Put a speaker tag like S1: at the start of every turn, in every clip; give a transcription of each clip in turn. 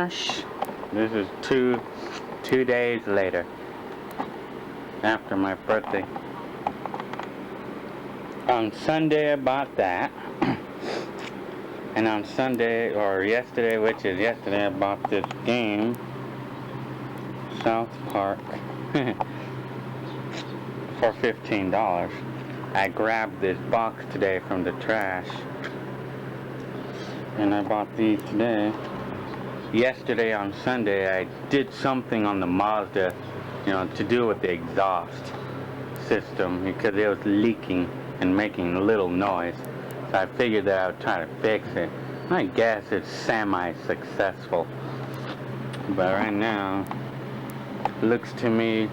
S1: trash. This is two days later, after my birthday. On Sunday I bought that, and on Sunday, or yesterday, which is yesterday, I bought this game, South Park, for $15. I grabbed this box today from the trash, and I bought these today. Yesterday on Sunday, I did something on the Mazda, to do with the exhaust system, because it was leaking and making a little noise. So I figured that I would try to fix it. I guess it's semi-successful. But right now, looks to me,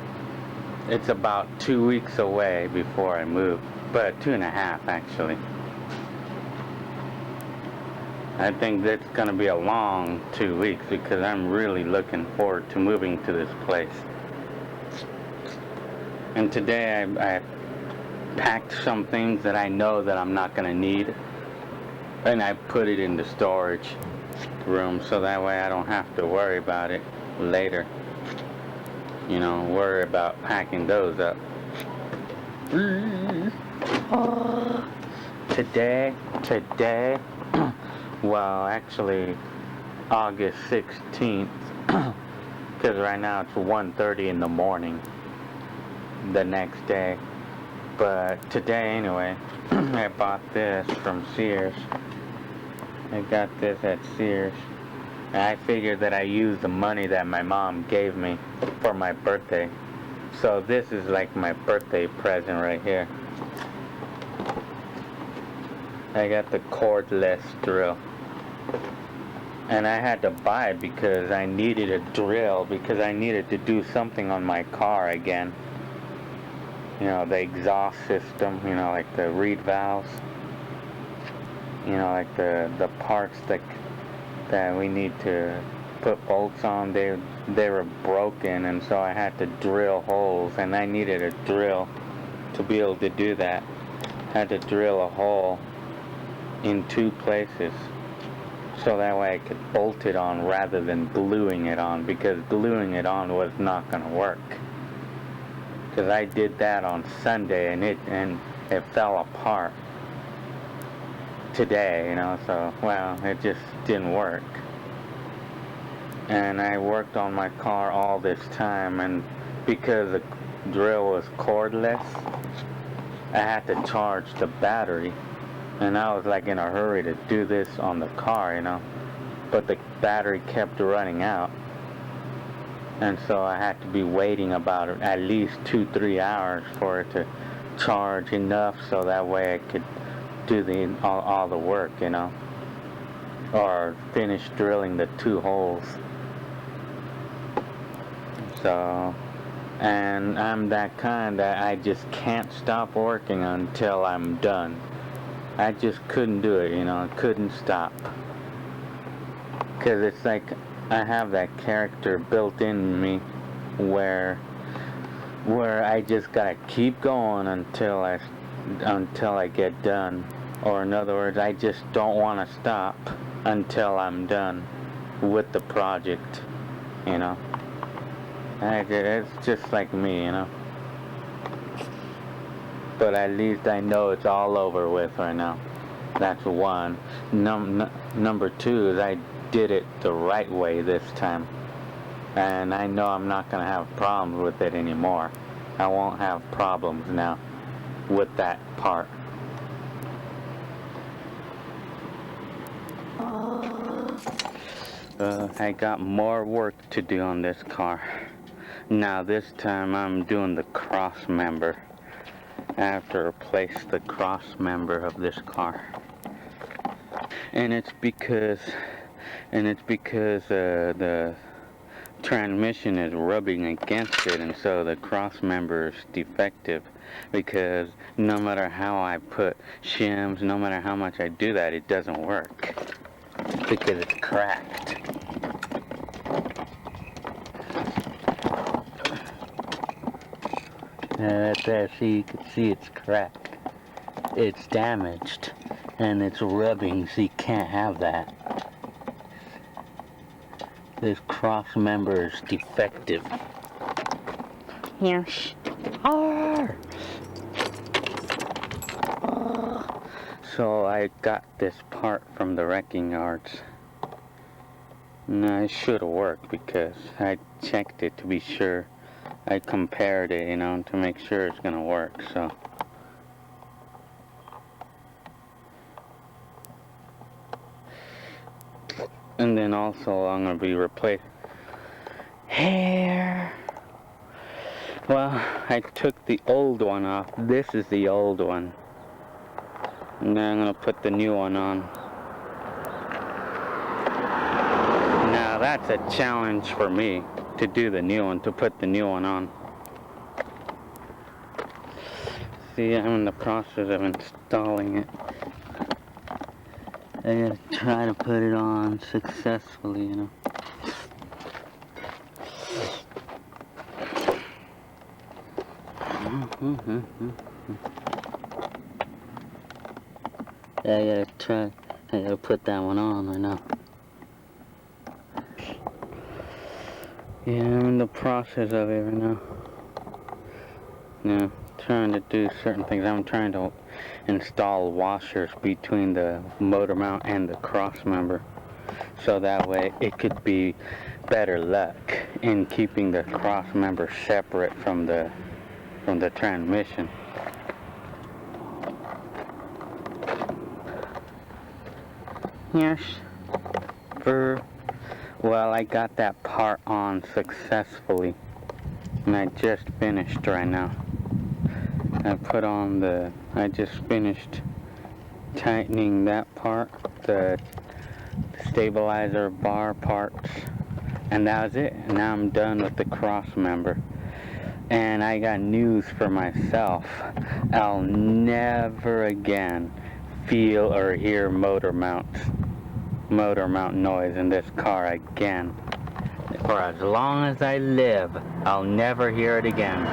S1: it's about 2 weeks away before I move. But 2.5 actually. I think that's going to be a long 2 weeks, because I'm really looking forward to moving to this place. And today I packed some things that I know that I'm not going to need, and I put it in the storage room, so that way I don't have to worry about it later. Worry about packing those up. Today, well, actually August 16th, because right now it's 1:30 in the morning the next day. But today anyway, I bought this from Sears. I got this at Sears. And I figured that I used the money that my mom gave me for my birthday. So this is like my birthday present right here. I got the cordless drill. And I had to buy it because I needed a drill, because I needed to do something on my car again. The exhaust system, like the reed valves, like the parts that we need to put bolts on, they were broken, and so I had to drill holes, and I needed a drill to be able to do that. I had to drill a hole in 2 places, so that way I could bolt it on rather than gluing it on, because gluing it on was not going to work. Because I did that on Sunday, and it fell apart today, so, well, it just didn't work. And I worked on my car all this time, and because the drill was cordless, I had to charge the battery, and I was like in a hurry to do this on the car, but the battery kept running out. And so I had to be waiting about at least 2-3 hours for it to charge enough, so that way I could do all the work, or finish drilling the 2 holes. So, and I'm that kind that I just can't stop working until I'm done. I just couldn't do it, I couldn't stop. Because it's like I have that character built in me where I just gotta keep going until I get done. Or in other words, I just don't want to stop until I'm done with the project, It's just like me, But at least I know it's all over with right now. That's one. Number 2 is I did it the right way this time, and I know I'm not going to have problems with it anymore. I won't have problems now with that part. I got more work to do on this car. Now this time I'm doing the cross member. I have to replace the cross member of this car, and it's because the transmission is rubbing against it, and so the cross member is defective, because no matter how I put shims, no matter how much I do that, it doesn't work because it's cracked. Right there, see, you can see it's cracked. It's damaged, and it's rubbing, so you can't have that. This cross member is defective. Here. Arr! So I got this part from the wrecking yards. And it should have worked because I checked it to be sure. I compared it, you know, to make sure it's gonna work, so. And then also I'm gonna be replacing hair. Well, I took the old one off. This is the old one. And then I'm gonna put the new one on. Now that's a challenge for me to do the new one, to put the new one on. See, I'm in the process of installing it. I gotta try to put it on successfully, you know. Yeah, I gotta put that one on right now. Yeah, I'm in the process of it right now. Yeah, trying to do certain things. I'm trying to install washers between the motor mount and the cross member, so that way it could be better luck in keeping the cross member separate from the transmission. Yes. Well, I got that part on successfully, and I just finished right now. I just finished tightening that part, the stabilizer bar parts, and that was it. Now I'm done with the cross member. And I got news for myself. I'll never again feel or hear motor mount noise in this car again. For as long as I live, I'll never hear it again.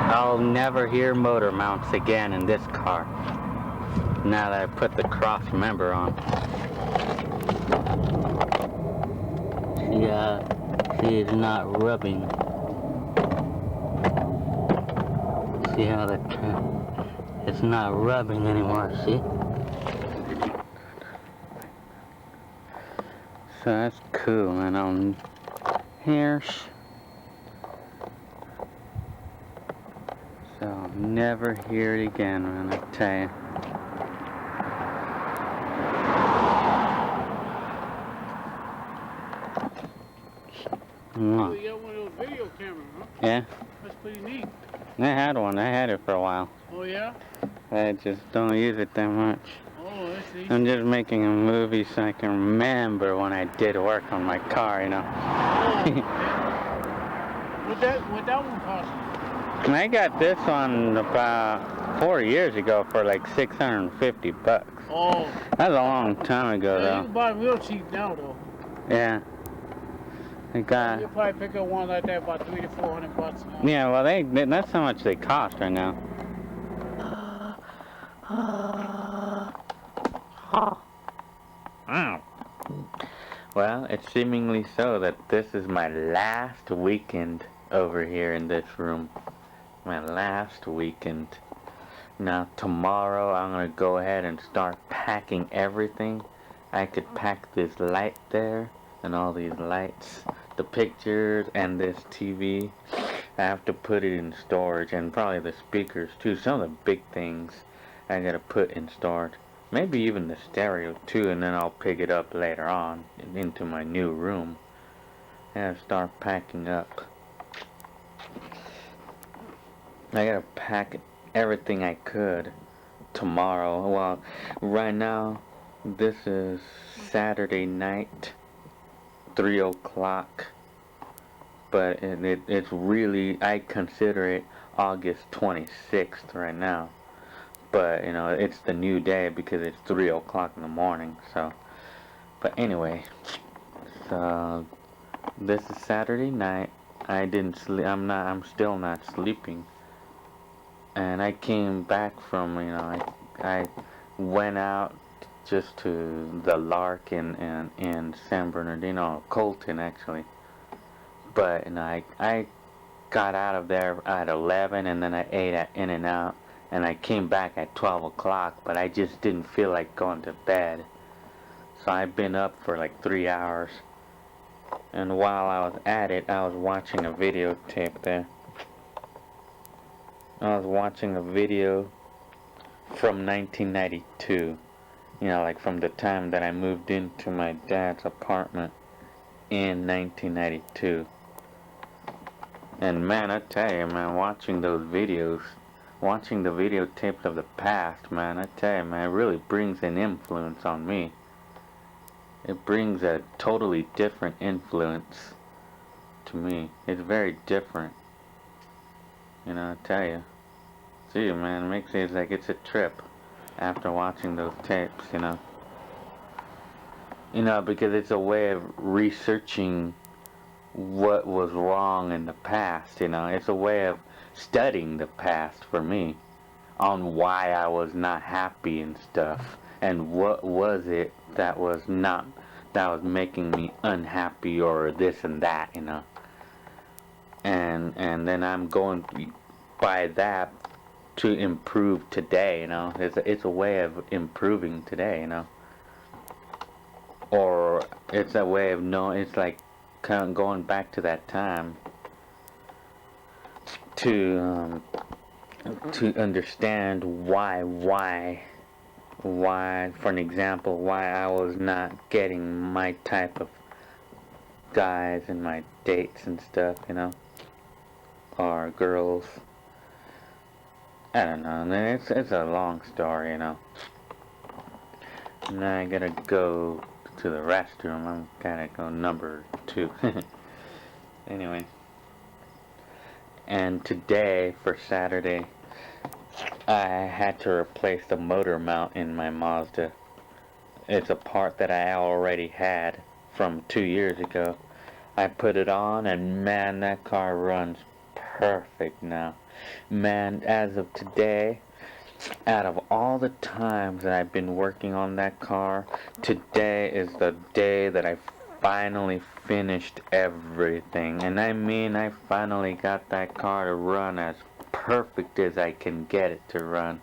S1: I'll never hear motor mounts again in this car, now that I put the cross member on. See, it's not rubbing. See how it's not rubbing anymore, see? So that's cool, and on here, so I'll never hear it again, man, I tell you.
S2: Oh, you got one of those video cameras, huh?
S1: Yeah.
S2: That's pretty neat.
S1: I had one. I had it for a while.
S2: Oh, yeah?
S1: I just don't use it that much.
S2: Oh, I see.
S1: I'm just making a movie so I can remember when I did work on my car, you know.
S2: Oh, okay. What that one cost?
S1: I got this one about 4 years ago for like $650.
S2: Oh.
S1: That was a long time ago,
S2: Yeah,
S1: though.
S2: you can buy them real cheap now, though.
S1: Yeah. I got.
S2: You'll probably pick up one like that about $300 to $400 now.
S1: Yeah, well, that's how much they cost right now. Well, it's seemingly so that this is my last weekend over here in this room. My last weekend. Now, tomorrow I'm going to go ahead and start packing everything. I could pack this light there and all these lights, the pictures, and this TV. I have to put it in storage, and probably the speakers too. Some of the big things I gotta put in storage. Maybe even the stereo too, and then I'll pick it up later on into my new room. I gotta start packing up. I gotta pack everything I could tomorrow. Well, right now, this is Saturday night, 3 o'clock. But it's really, I consider it August 26th right now. But, you know, it's the new day because it's 3 o'clock in the morning, so. But anyway, so this is Saturday night. I didn't sleep, I'm still not sleeping. And I came back from, you know, I went out just to the Lark in San Bernardino, Colton actually. But I got out of there at 11, and then I ate at In-N-Out, and I came back at 12 o'clock, but I just didn't feel like going to bed. So I've been up for like 3 hours. And while I was at it, I was watching a videotape there. I was watching a video from 1992. You know, like from the time that I moved into my dad's apartment in 1992. And man, I tell you, man, watching those videos, watching the videotapes of the past, man, I tell you, man, it really brings an influence on me. It brings a totally different influence to me. It's very different. You know, I tell you. See, man, it makes it like it's a trip after watching those tapes, you know. You know, because it's a way of researching what was wrong in the past, you know. It's a way of studying the past for me on why I was not happy and stuff, and what was it that was making me unhappy or this and that, you know. And then I'm going by that to improve today, you know. It's a way of improving today, you know. Or it's a way of knowing, it's like kind of going back to that time to understand why, for an example, why I was not getting my type of guys and my dates and stuff, you know, or girls. I don't know, it's a long story, you know. Now I gotta go to the restroom. I'm gotta go number 2. Anyway. And today, for Saturday, I had to replace the motor mount in my Mazda. It's a part that I already had from 2 years ago. I put it on, and man, that car runs perfect now. Man, as of today, out of all the times that I've been working on that car, today is the day that I finally finished everything. And I mean, I finally got that car to run as perfect as I can get it to run.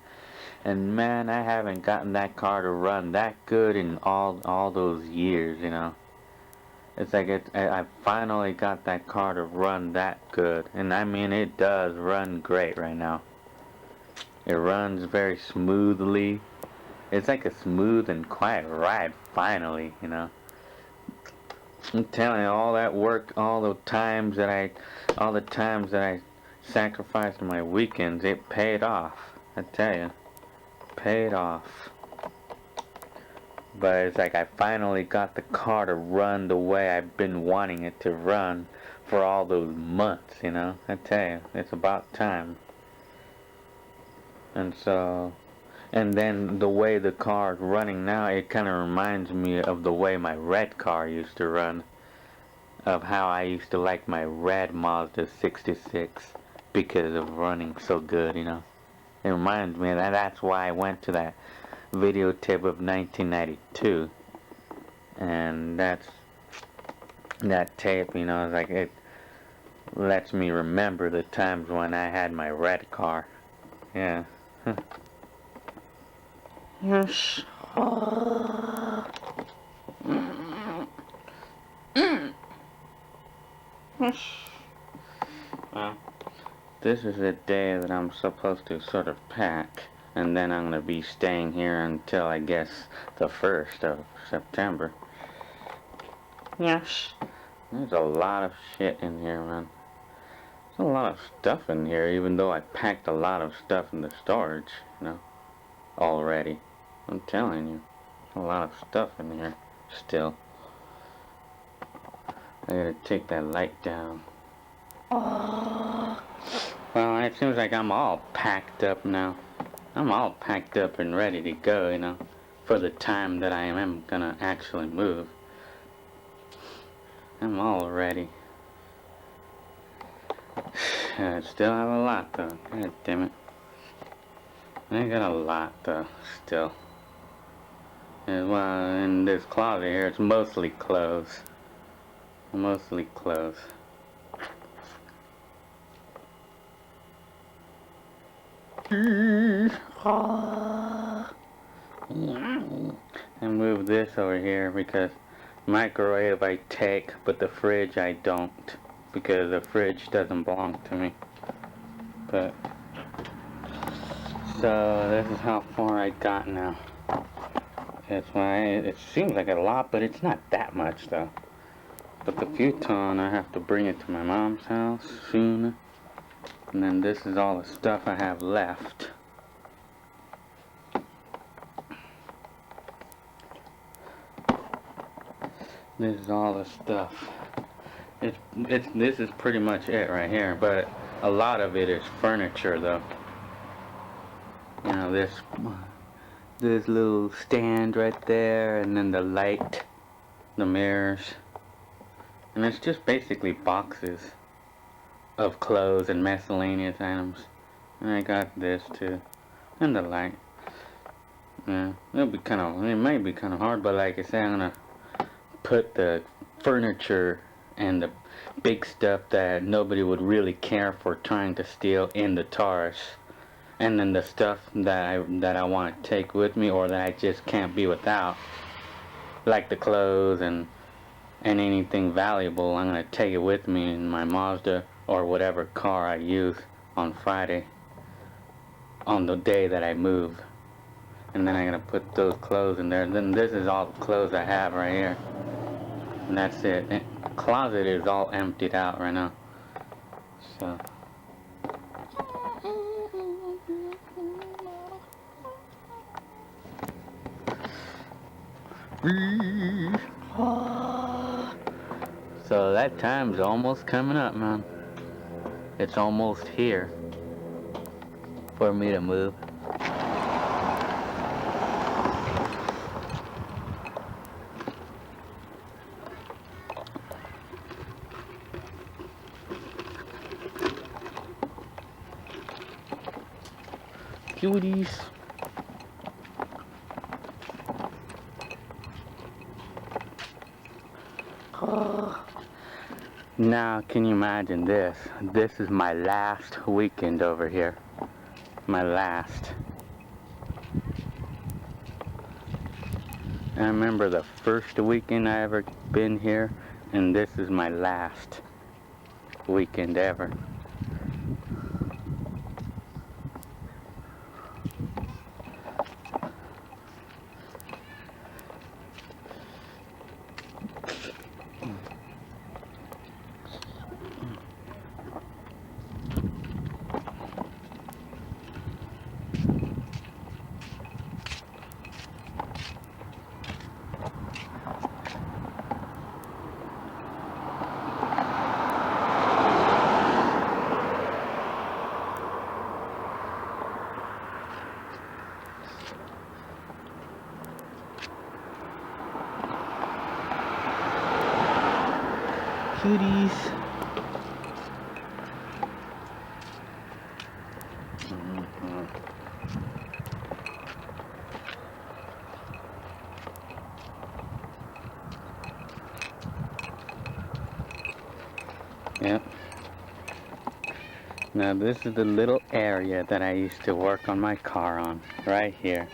S1: And man, I haven't gotten that car to run that good in all those years, you know. It's like I finally got that car to run that good. And I mean, it does run great right now. It runs very smoothly. It's like a smooth and quiet ride, finally, you know. I'm telling you, all that work, all the times that I sacrificed my weekends, it paid off. I tell you, paid off. But it's like I finally got the car to run the way I've been wanting it to run for all those months, you know. I tell you, it's about time. And so, and then the way the car is running now, it kind of reminds me of the way my red car used to run. Of how I used to like my red Mazda 66 because of running so good, you know. It reminds me of that. That's why I went to that videotape of 1992. And that tape, you know, like it lets me remember the times when I had my red car. Yeah. Yes. Well, this is a day that I'm supposed to sort of pack, and then I'm going to be staying here until, I guess, the 1st of September. Yes. There's a lot of shit in here, man. There's a lot of stuff in here, even though I packed a lot of stuff in the storage, you know, already. I'm telling you, a lot of stuff in here still. I gotta take that light down. Oh. Well, it seems like I'm all packed up now. I'm all packed up and ready to go, you know, for the time that I am gonna actually move. I'm all ready. I still have a lot, though. God damn it. I got a lot, though, still. And, well, in this closet here, it's mostly clothes. Mostly clothes. I move this over here because microwave I take, but the fridge I don't, because the fridge doesn't belong to me. But so this is how far I got now. That's why it seems like a lot, but it's not that much though. But the futon, I have to bring it to my mom's house soon. And then this is all the stuff I have left. This is all the stuff. This is pretty much it right here, but a lot of it is furniture though. You know, this little stand right there, and then the light, the mirrors, and it's just basically boxes of clothes and miscellaneous items. And I got this too, and the light. Yeah, it might be kind of hard, but like I said, I'm gonna put the furniture and the big stuff that nobody would really care for trying to steal in the Taurus, and then the stuff that I want to take with me or that I just can't be without, like the clothes and anything valuable. I'm gonna take it with me in my Mazda or whatever car I use on Friday, on the day that I move. And then I'm gonna put those clothes in there. And then this is all the clothes I have right here. And that's it. The closet is all emptied out right now. So. So that time's almost coming up, man. It's almost here for me to move. Cuties. Now, can you imagine this? This is my last weekend over here. My last. I remember the first weekend I ever been here, and this is my last weekend ever. Cuties. Yep. Now this is the little area that I used to work on my car on, right here.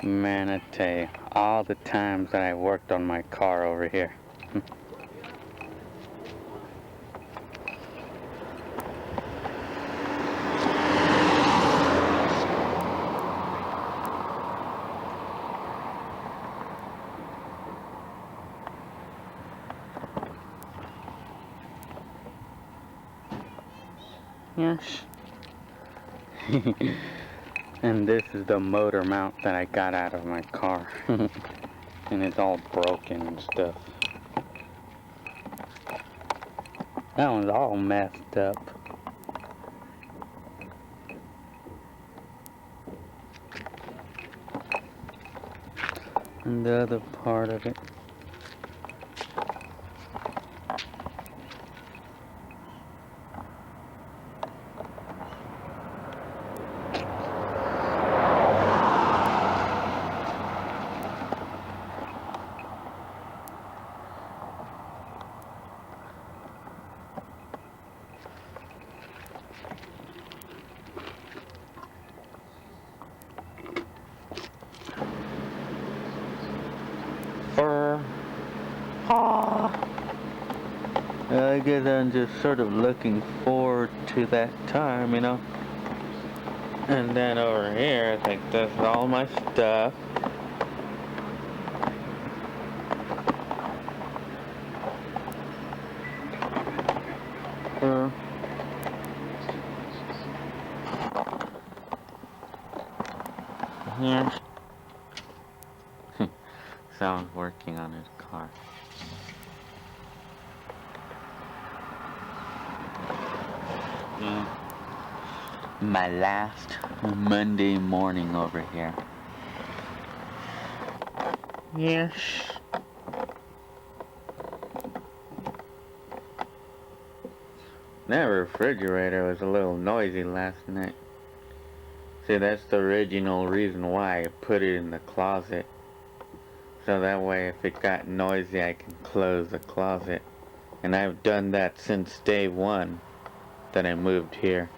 S1: Man, I tell you, all the times that I worked on my car over here. Yes. And this is the motor mount that I got out of my car. And it's all broken and stuff. That one's all messed up. And the other part of it. I guess I'm just sort of looking forward to that time, you know. And then over here, I think that's all my stuff. Here. Someone's working on his car. Yeah. My last Monday morning over here. Yes. That refrigerator was a little noisy last night. See, that's the original reason why I put it in the closet. So that way if it got noisy I can close the closet. And I've done that since day one that I moved here.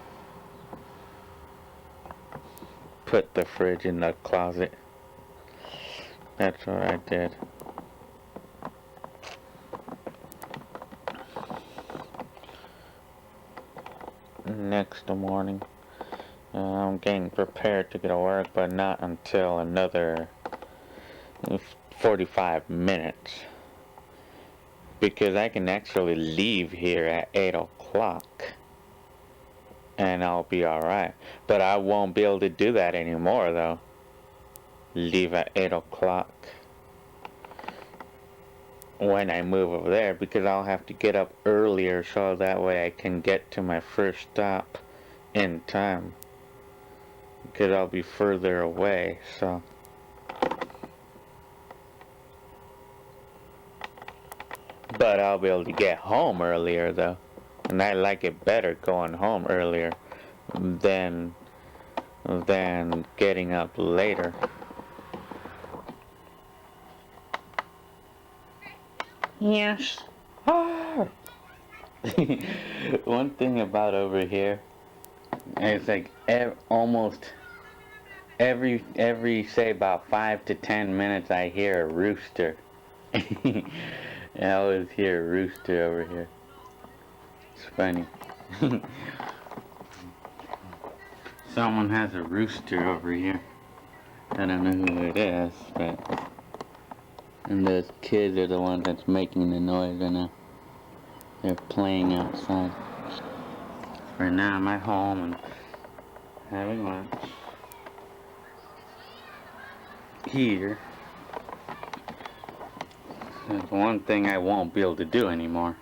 S1: Put the fridge in the closet. That's what I did. Next morning, I'm getting prepared to go to work, but not until another 45 minutes. Because I can actually leave here at 8 o'clock. And I'll be alright. But I won't be able to do that anymore, though. Leave at 8 o'clock. When I move over there, because I'll have to get up earlier so that way I can get to my first stop in time, because I'll be further away. So but I'll be able to get home earlier though, and I like it better going home earlier than getting up later. Yes. One thing about over here, it's like almost every say about 5 to 10 minutes I hear a rooster. I always hear a rooster over here. It's funny. Someone has a rooster over here. I don't know who it is, but and those kids are the ones that's making the noise right now. They're playing outside. Right now I'm at home and having lunch. Here. There's one thing I won't be able to do anymore.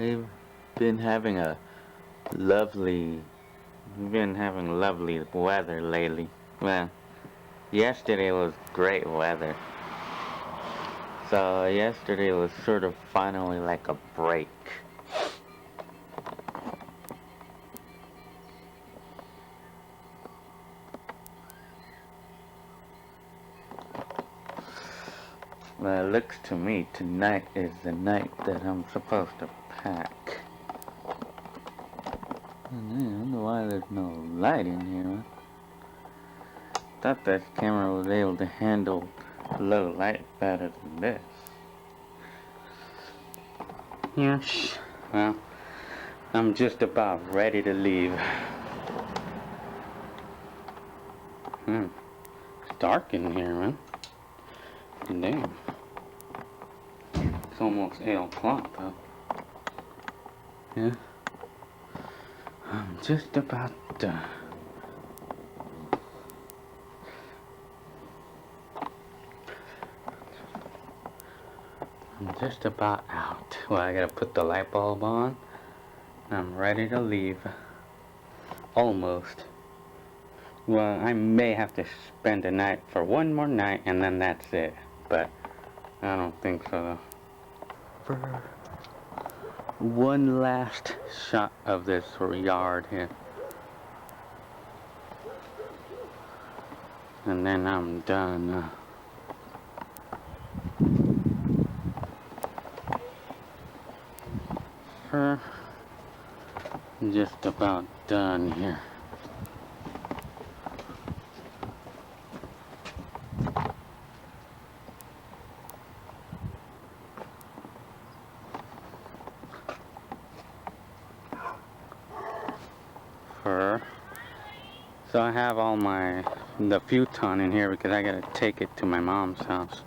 S1: We've been having lovely weather lately. Well, yesterday was great weather. So yesterday was sort of finally like a break. Well, it looks to me tonight is the night that I'm supposed to pack. I wonder why there's no light in here. Thought this camera was able to handle low light better than this. Yes. Well, I'm just about ready to leave. It's dark in here, man. Damn. It's almost 8 o'clock though. Yeah. I'm just about done. I'm just about out. Well, I gotta put the light bulb on. I'm ready to leave. Almost. Well, I may have to spend a night for one more night and then that's it. But I don't think so though. One last shot of this yard here. And then I'm done. Just about done here. So I have all the futon in here because I gotta take it to my mom's house.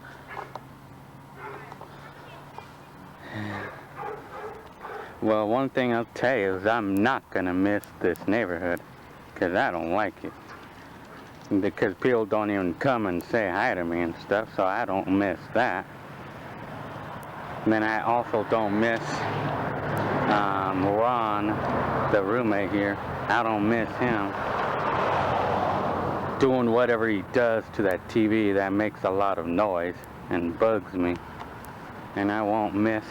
S1: Well, one thing I'll tell you is I'm not gonna miss this neighborhood because I don't like it. Because people don't even come and say hi to me and stuff, so I don't miss that. And then I also don't miss Ron, the roommate here. I don't miss him doing whatever he does to that TV that makes a lot of noise and bugs me. And I won't miss